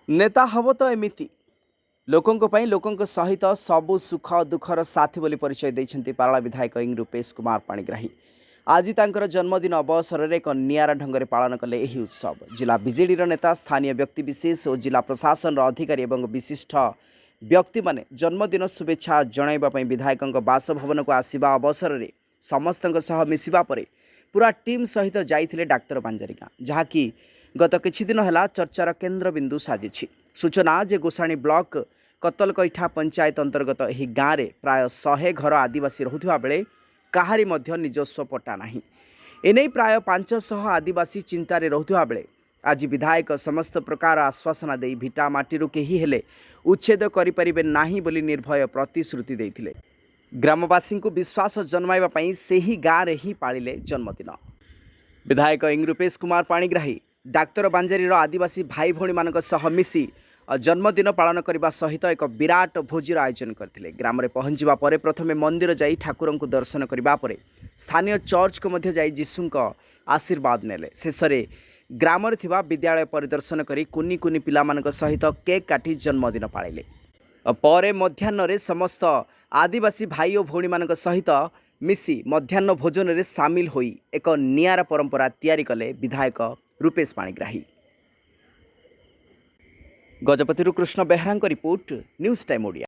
नेता हब तो एमिति लोकों सहित सबु सुख दुखर साथी बोली परिचय देइछन्ति पारला विधायक इंग रूपेश कुमार पाणिग्राही। आज तांकर जन्मदिन अवसर में एक नियारा ढंग पालन कले यही उत्सव। जिला बीजेडी नेता स्थानीय व्यक्तिविशेष और जिला प्रशासन अधिकारी और विशिष्ट व्यक्ति माने जन्मदिन शुभेच्छा जणाइबा विधायक बासभवन को आसिबा अवसर में समस्त मिसिबा परे पूरा टीम सहित जाइथिले डाक्तर बांजारी गाँ, जहाँकि गत किछि दिन है चर्चार केन्द्रबिंदु साजिछि। सूचना जे गोसाणी ब्लॉक कतलकैठा पंचायत अंतर्गत यह गाँव में प्राय 100 घर आदिवासी रहुथिबा बेले काहारी मध्य निजस्व पट्टा नाही। एने प्राय 500 आदिवासी चिंतार रहुथिबा बेले आज विधायक समस्त प्रकार आश्वासना दे भिटा माटी केही हेले उच्छेद करिपरिबे नाही बोली निर्भय प्रतिश्रुति देइथिले। ग्रामवासी को विश्वास जन्माइबा पई सेही गाँव में ही पालिले जन्मदिन। विधायक इंग रूपेश कुमार पाणिग्राही डाक्तर बांजारीर आदिवासी भाई भौणी मानक सह मिसी जन्मदिन पालन करने सहित एक विराट भोजीर आयोजन करथिले। ग्राम में पहुंचवा पर प्रथमे मंदिर जाई ठाकुर को दर्शन करने पर स्थानीय चर्च को मध्य जाई जीशु आशीर्वाद नेले। शेष में ग्राम में थिबा विद्यालय परिदर्शन करी कुनी कुनी पिला मानक सहित केक काटी जन्मदिन पाळिले। पर मध्याह्न समस्त आदिवासी भाई और भौणी मानक सहित मिसी मध्याह्न भोजन में सामिल होई एक नियारा परंपरा तैयारी कले विधायक Rupesh Panigrahi. Gajapati Krishna Behera report, news time Odia.